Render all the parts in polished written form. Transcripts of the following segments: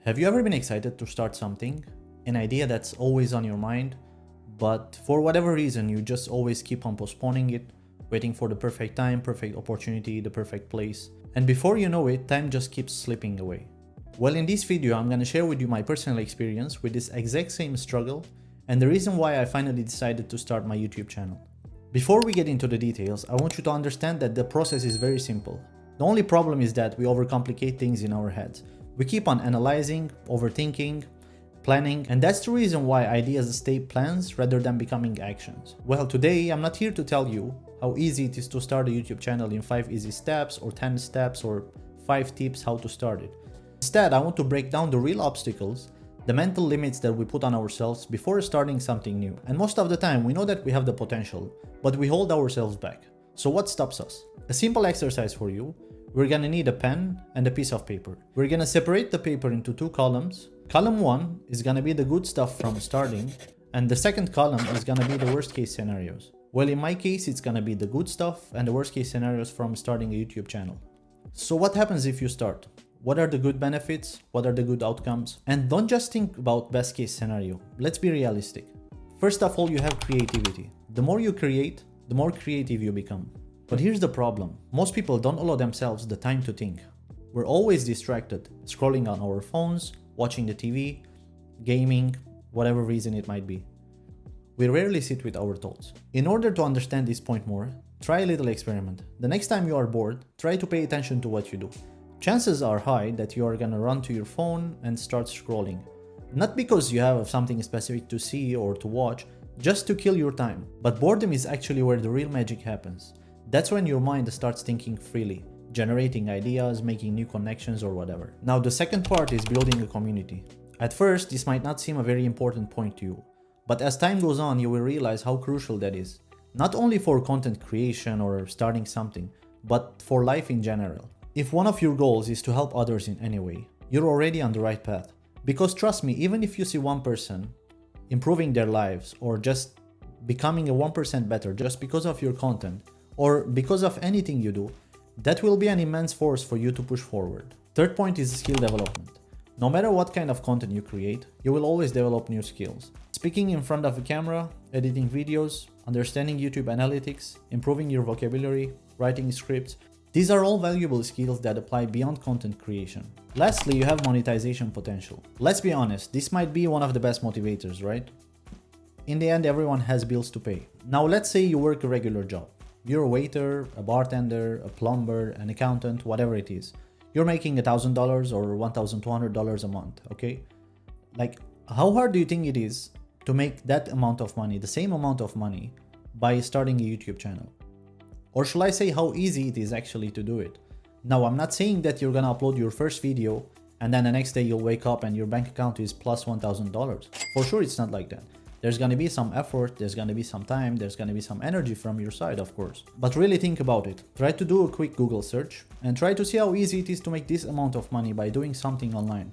Have you ever been excited to start something? An idea that's always on your mind, but for whatever reason, you just always keep on postponing it, waiting for the perfect time, perfect opportunity, the perfect place. And before you know it, time just keeps slipping away. Well, in this video, I'm gonna share with you my personal experience with this exact same struggle and the reason why I finally decided to start my YouTube channel. Before we get into the details, I want you to understand that the process is very simple. The only problem is that we overcomplicate things in our heads. We keep on analyzing, overthinking, planning, and that's the reason why ideas stay plans rather than becoming actions. Well, today I'm not here to tell you how easy it is to start a YouTube channel in 5 easy steps or 10 steps or 5 tips how to start it. Instead, I want to break down the real obstacles, the mental limits that we put on ourselves before starting something new. And most of the time, we know that we have the potential, but we hold ourselves back. So what stops us? A simple exercise for you. We're gonna need a pen and a piece of paper. We're gonna separate the paper into 2 columns. Column 1 is gonna be the good stuff from starting, and the second column is gonna be the worst case scenarios. Well, in my case, it's gonna be the good stuff and the worst case scenarios from starting a YouTube channel. So what happens if you start? What are the good benefits? What are the good outcomes? And don't just think about best case scenario. Let's be realistic. First of all, you have creativity. The more you create, the more creative you become. But here's the problem. Most people don't allow themselves the time to think. We're always distracted, scrolling on our phones, watching the TV, gaming, whatever reason it might be. We rarely sit with our thoughts. In order to understand this point more, try a little experiment. The next time you are bored, try to pay attention to what you do. Chances are high that you are gonna run to your phone and start scrolling. Not because you have something specific to see or to watch, just to kill your time. But boredom is actually where the real magic happens. That's when your mind starts thinking freely, generating ideas, making new connections or whatever. Now the second part is building a community. At first, this might not seem a very important point to you, but as time goes on, you will realize how crucial that is. Not only for content creation or starting something, but for life in general. If one of your goals is to help others in any way, you're already on the right path. Because trust me, even if you see one person improving their lives or just becoming a 1% better just because of your content, or because of anything you do, that will be an immense force for you to push forward. Third point is skill development. No matter what kind of content you create, you will always develop new skills. Speaking in front of a camera, editing videos, understanding YouTube analytics, improving your vocabulary, writing scripts, these are all valuable skills that apply beyond content creation. Lastly, you have monetization potential. Let's be honest, this might be one of the best motivators, right? In the end, everyone has bills to pay. Now let's say you work a regular job. You're a waiter, a bartender, a plumber, an accountant, whatever it is. You're making $1,000 or $1,200 a month, okay? Like, how hard do you think it is to make that amount of money, the same amount of money, by starting a YouTube channel? Or should I say how easy it is actually to do it? Now, I'm not saying that you're gonna upload your first video and then the next day you'll wake up and your bank account is plus $1,000. For sure, it's not like that. There's gonna be some effort, there's gonna be some time, there's gonna be some energy from your side, of course. But really think about it. Try to do a quick Google search and try to see how easy it is to make this amount of money by doing something online.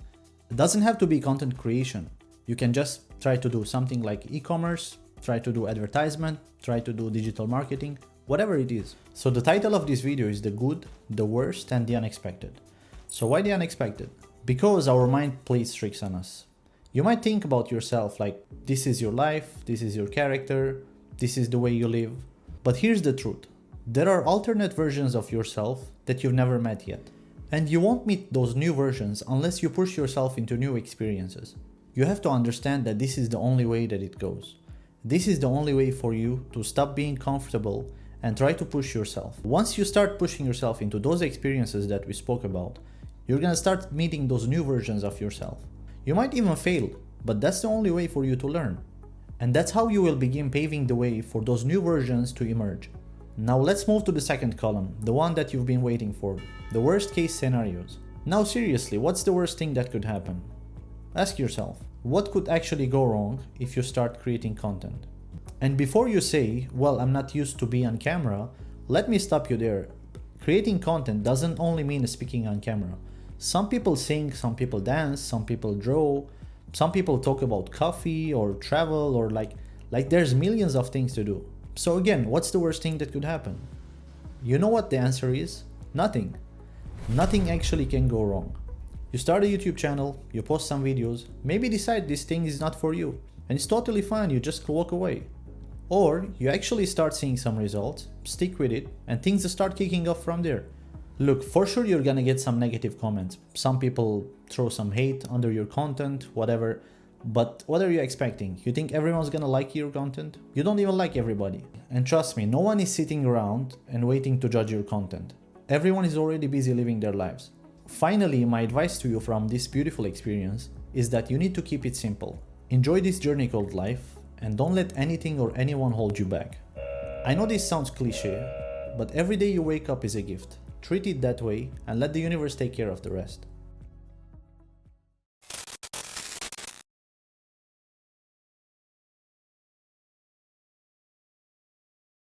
It doesn't have to be content creation. You can just try to do something like e-commerce, try to do advertisement, try to do digital marketing, whatever it is. So the title of this video is the good, the worst, and the unexpected. So why the unexpected? Because our mind plays tricks on us. You might think about yourself like, this is your life, this is your character, this is the way you live. But here's the truth. There are alternate versions of yourself that you've never met yet. And you won't meet those new versions unless you push yourself into new experiences. You have to understand that this is the only way that it goes. This is the only way for you to stop being comfortable and try to push yourself. Once you start pushing yourself into those experiences that we spoke about, you're gonna start meeting those new versions of yourself. You might even fail, but that's the only way for you to learn. And that's how you will begin paving the way for those new versions to emerge. Now let's move to the second column, the one that you've been waiting for, the worst case scenarios. Now seriously, what's the worst thing that could happen? Ask yourself, what could actually go wrong if you start creating content? And before you say, well, I'm not used to be on camera, let me stop you there. Creating content doesn't only mean speaking on camera. Some people sing, some people dance, some people draw, some people talk about coffee or travel or like there's millions of things to do. So again, what's the worst thing that could happen? You know what the answer is? Nothing. Nothing actually can go wrong. You start a YouTube channel, you post some videos, maybe decide this thing is not for you, and it's totally fine, you just walk away. Or you actually start seeing some results, stick with it, and things start kicking off from there. Look, for sure you're gonna get some negative comments. Some people throw some hate under your content, whatever. But what are you expecting? You think everyone's gonna like your content? You don't even like everybody. And trust me, no one is sitting around and waiting to judge your content. Everyone is already busy living their lives. Finally, my advice to you from this beautiful experience is that you need to keep it simple. Enjoy this journey called life, and don't let anything or anyone hold you back. I know this sounds cliche, but every day you wake up is a gift. Treat it that way and let the universe take care of the rest.